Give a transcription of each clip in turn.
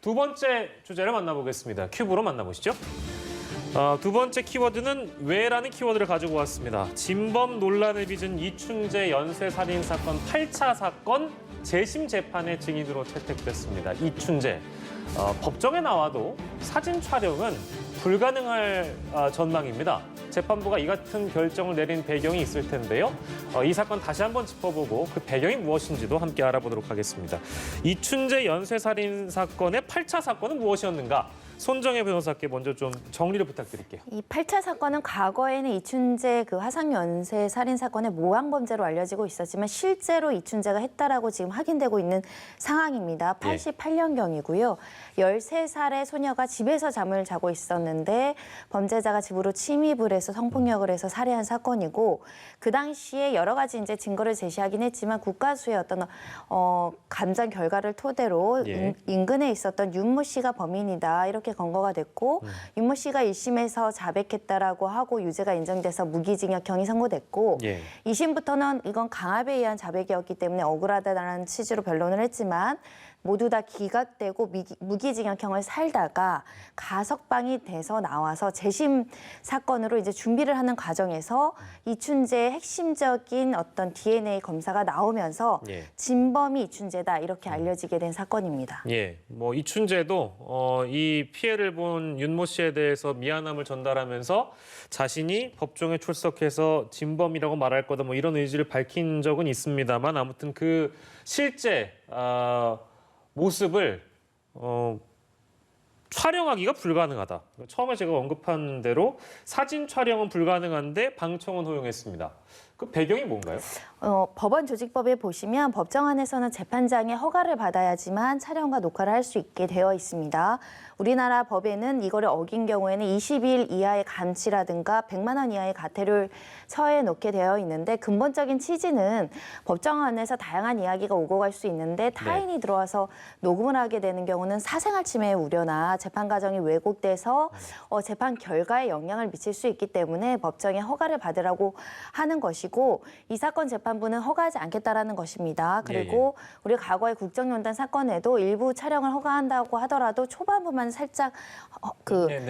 두 번째 주제를 만나보겠습니다. 큐브로 만나보시죠. 두 번째 키워드는 왜라는 키워드를 가지고 왔습니다. 진범 논란을 빚은 이춘재 연쇄살인 사건 8차 사건 재심 재판의 증인으로 채택됐습니다. 이춘재. 법정에 나와도 사진 촬영은 불가능할 전망입니다. 재판부가 이 같은 결정을 내린 배경이 있을 텐데요. 이 사건 다시 한번 짚어보고 그 배경이 무엇인지도 함께 알아보도록 하겠습니다. 이춘재 연쇄살인 사건의 8차 사건은 무엇이었는가? 손정혜 변호사께 먼저 좀 정리를 부탁드릴게요. 이 8차 사건은 과거에는 이춘재 그 화상 연쇄 살인 사건의 모항 범죄로 알려지고 있었지만 실제로 이춘재가 했다라고 지금 확인되고 있는 상황입니다. 88년경이고요. 13살의 소녀가 집에서 잠을 자고 있었는데 범죄자가 집으로 침입을 해서 성폭력을 해서 살해한 사건이고 그 당시에 여러 가지 이제 증거를 제시하긴 했지만 국가수의 어떤 감정 결과를 토대로 인근에 있었던 윤모 씨가 범인이다 이렇게 검거가 됐고 윤모 씨가 1심에서 자백했다라고 하고 유죄가 인정돼서 무기징역형이 선고됐고 2심부터는 이건 강압에 의한 자백이었기 때문에 억울하다라는 취지로 변론을 했지만 모두 다 기각되고 무기징역형을 살다가 가석방이 돼서 나와서 재심 사건으로 이제 준비를 하는 과정에서 이춘재의 핵심적인 어떤 DNA 검사가 나오면서 진범이 이춘재다 이렇게 알려지게 된 사건입니다. 뭐 이춘재도 이 피해를 본 윤모 씨에 대해서 미안함을 전달하면서 자신이 법정에 출석해서 진범이라고 말할 거다 뭐 이런 의지를 밝힌 적은 있습니다만 아무튼 그 실제 모습을 촬영하기가 불가능하다. 처음에 제가 언급한 대로 사진 촬영은 불가능한데 방청은 허용했습니다. 그 배경이 뭔가요? 법원 조직법에 보시면 법정 안에서는 재판장의 허가를 받아야지만 촬영과 녹화를 할 수 있게 되어 있습니다. 우리나라 법에는 이거를 어긴 경우에는 20일 이하의 감치라든가 100만 원 이하의 과태료를 처해 놓게 되어 있는데 근본적인 취지는 법정 안에서 다양한 이야기가 오고 갈 수 있는데 타인이 들어와서 녹음을 하게 되는 경우는 사생활 침해의 우려나 재판 과정이 왜곡돼서 재판 결과에 영향을 미칠 수 있기 때문에 법정에 허가를 받으라고 하는 것이고 이 사건 재판부는 허가하지 않겠다라는 것입니다. 그리고 우리 과거의 국정농단 사건에도 일부 촬영을 허가한다고 하더라도 초반부만 살짝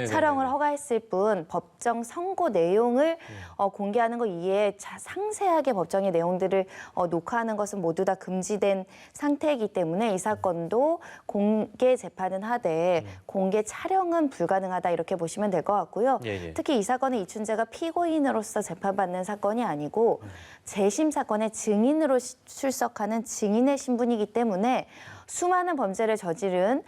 촬영을 허가했을 뿐 법정 선고 내용을 공개하는 것 이외에 상세하게 법정의 내용들을 녹화하는 것은 모두 다 금지된 상태이기 때문에 이 사건도 공개 재판은 하되 공개 촬영은 불가능하다 이렇게 보시면 될 것 같고요. 특히 이 사건은 이춘재가 피고인으로서 재판받는 사건이 아니고 재심 사건의 증인으로 출석하는 증인의 신분이기 때문에 수많은 범죄를 저지른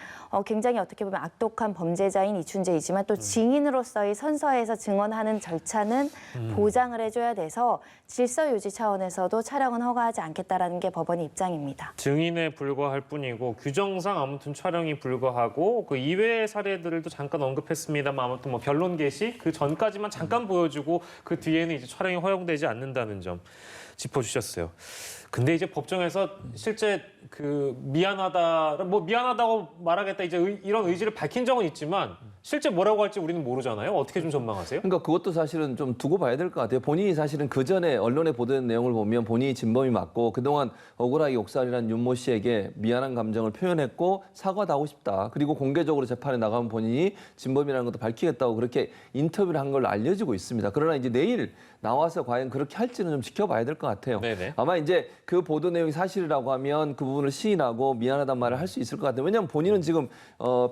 굉장히 어떻게 보면 악독한 범죄자인 이춘재이지만 또 증인으로서의 선서에서 증언하는 절차는 보장을 해줘야 돼서 질서 유지 차원에서도 촬영은 허가하지 않겠다라는 게 법원의 입장입니다. 증인에 불과할 뿐이고 규정상 아무튼 촬영이 불가하고 그 이외의 사례들도 잠깐 언급했습니다만 아무튼 뭐 변론 개시 그 전까지만 잠깐 보여주고 그 뒤에는 이제 촬영이 허용되지 않는다는 점 짚어주셨어요. 근데 이제 법정에서 실제 그 미안하다고 말하겠다 이제 이런 의지를 밝힌 적은 있지만 실제 뭐라고 할지 우리는 모르잖아요. 어떻게 좀 전망하세요? 그러니까 그것도 사실은 좀 두고 봐야 될 것 같아요. 본인이 사실은 그 전에 언론에 보도된 내용을 보면 본인이 진범이 맞고 그동안 억울하게 욕설이란 윤모 씨에게 미안한 감정을 표현했고 사과도 하고 싶다. 그리고 공개적으로 재판에 나가면 본인이 진범이라는 것도 밝히겠다고 그렇게 인터뷰를 한 걸로 알려지고 있습니다. 그러나 이제 내일 나와서 과연 그렇게 할지는 좀 지켜봐야 될 것 같아요. 아마 이제 그 보도 내용이 사실이라고 하면 그 부분을 시인하고 미안하단 말을 할 수 있을 것 같아요. 왜냐하면 본인은 지금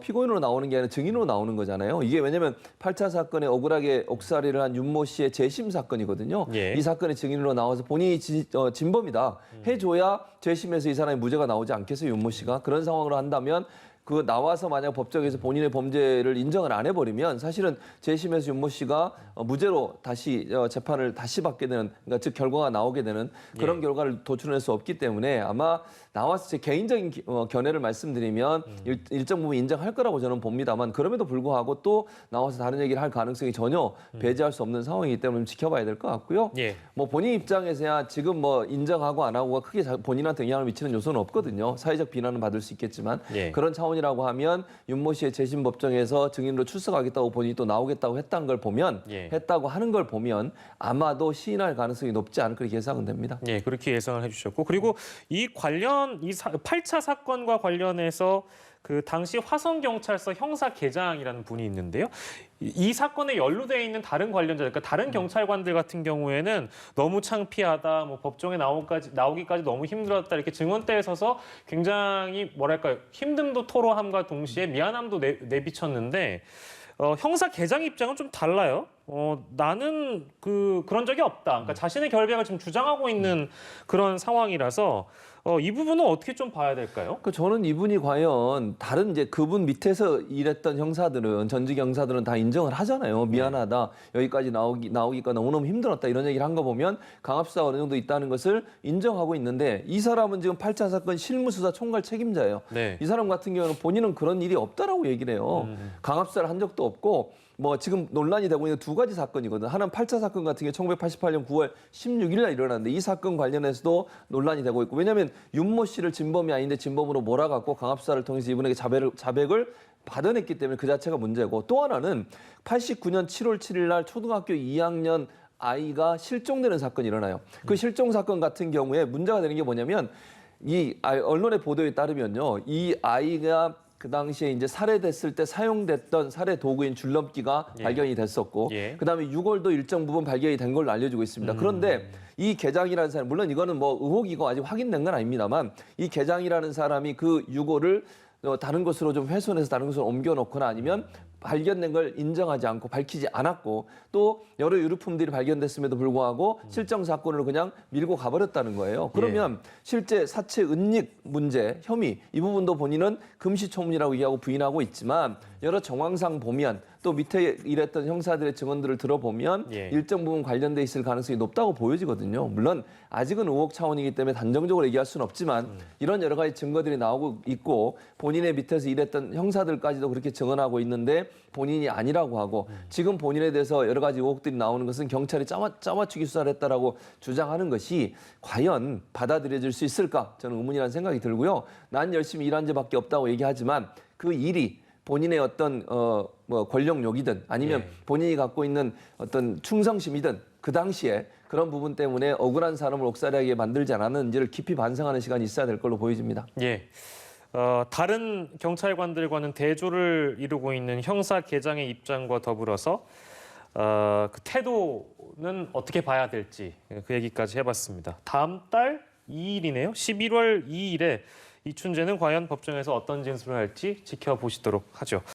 피고인으로 나오는 게 아니라 증인으로 나오는 거잖아요. 이게 왜냐하면 8차 사건에 억울하게 옥살이를 한 윤모 씨의 재심 사건이거든요. 이 사건의 증인으로 나와서 본인이 진범이다 해줘야 재심에서 이 사람이 무죄가 나오지 않겠어요, 윤모 씨가. 그런 상황으로 한다면 그 나와서 만약 법정에서 본인의 범죄를 인정을 안 해버리면 사실은 재심에서 윤모 씨가 무죄로 다시 재판을 다시 받게 되는 그러니까 즉 결과가 나오게 되는 그런 결과를 도출해낼 수 없기 때문에 아마 나와서 제 개인적인 견해를 말씀드리면 일정 부분 인정할 거라고 저는 봅니다만 그럼에도 불구하고 또 나와서 다른 얘기를 할 가능성이 전혀 배제할 수 없는 상황이기 때문에 좀 지켜봐야 될 것 같고요. 뭐 본인 입장에서야 지금 뭐 인정하고 안 하고가 크게 본인한테 영향을 미치는 요소는 없거든요. 사회적 비난은 받을 수 있겠지만 그런 차원이라고 하면 윤모 씨의 재심 법정에서 증인으로 출석하겠다고 본인이 또 나오겠다고 했다는 걸 보면 했다고 하는 걸 보면 아마도 시인할 가능성이 높지 않을 그렇게 예상은 됩니다. 그렇게 예상을 해주셨고 그리고 이 관련 이 8차 사건과 관련해서 그 당시 화성경찰서 형사계장이라는 분이 있는데요. 이 사건에 연루되어 있는 다른 관련자, 그러니까 다른 경찰관들 같은 경우에는 너무 창피하다, 뭐 법정에 나오기까지 너무 힘들었다 이렇게 증언대에 서서 굉장히 뭐랄까요 힘듦도 토로함과 동시에 미안함도 내비쳤는데 형사계장 입장은 좀 달라요. 나는 그런 적이 없다. 그러니까 자신의 결백을 지금 주장하고 있는 그런 상황이라서 이 부분은 어떻게 좀 봐야 될까요? 저는 이분이 과연 다른 이제 그분 밑에서 일했던 형사들은 전직 형사들은 다 인정을 하잖아요. 미안하다. 여기까지 나오기가 너무너무 힘들었다. 이런 얘기를 한 거 보면 강압수사 어느 정도 있다는 것을 인정하고 있는데 이 사람은 지금 8차 사건 실무수사 총괄 책임자예요. 네. 이 사람 같은 경우는 본인은 그런 일이 없다라고 얘기를 해요. 강압수사를 한 적도 없고 뭐 지금 논란이 되고 있는 두 가지 사건이거든. 하나는 8차 사건 같은 게 1988년 9월 16일 날 일어났는데 이 사건 관련해서도 논란이 되고 있고 왜냐하면 윤모 씨를 진범이 아닌데 진범으로 몰아갖고 강압수사를 통해서 이분에게 자백을 받아냈기 때문에 그 자체가 문제고 또 하나는 89년 7월 7일 날 초등학교 2학년 아이가 실종되는 사건이 일어나요. 그 실종 사건 같은 경우에 문제가 되는 게 뭐냐면 이 언론의 보도에 따르면요. 이 아이가 그 당시에 이제 살해됐을 때 사용됐던 살해 도구인 줄넘기가 발견이 됐었고, 그다음에 유골도 일정 부분 발견이 된 걸로 알려지고 있습니다. 그런데 이 계장이라는 사람, 물론 이거는 뭐 의혹이고 아직 확인된 건 아닙니다만, 이 계장이라는 사람이 그 유골을 다른 곳으로 좀 훼손해서 다른 곳으로 옮겨놓거나 아니면 발견된 걸 인정하지 않고 밝히지 않았고 또 여러 유류품들이 발견됐음에도 불구하고 실종 사건으로 그냥 밀고 가버렸다는 거예요. 그러면 실제 사체 은닉 문제, 혐의 이 부분도 본인은 금시초문이라고 얘기하고 부인하고 있지만 여러 정황상 보면 또 밑에 일했던 형사들의 증언들을 들어보면 일정 부분 관련돼 있을 가능성이 높다고 보여지거든요. 물론 아직은 의혹 차원이기 때문에 단정적으로 얘기할 수는 없지만 이런 여러 가지 증거들이 나오고 있고 본인의 밑에서 일했던 형사들까지도 그렇게 증언하고 있는데 본인이 아니라고 하고 지금 본인에 대해서 여러 가지 의혹들이 나오는 것은 경찰이 짜맞추기 수사를 했다라고 주장하는 것이 과연 받아들여질 수 있을까? 저는 의문이라는 생각이 들고요. 난 열심히 일한 죄밖에 없다고 얘기하지만 그 일이 본인의 어떤 뭐 권력욕이든 아니면 본인이 갖고 있는 어떤 충성심이든 그 당시에 그런 부분 때문에 억울한 사람을 옥살이하게 만들지 않았는지를 깊이 반성하는 시간이 있어야 될 걸로 보여집니다. 예. 다른 경찰관들과는 대조를 이루고 있는 형사계장의 입장과 더불어서 그 태도는 어떻게 봐야 될지 그 얘기까지 해봤습니다. 다음 달 2일이네요. 11월 2일에 이춘재는 과연 법정에서 어떤 진술을 할지 지켜보시도록 하죠.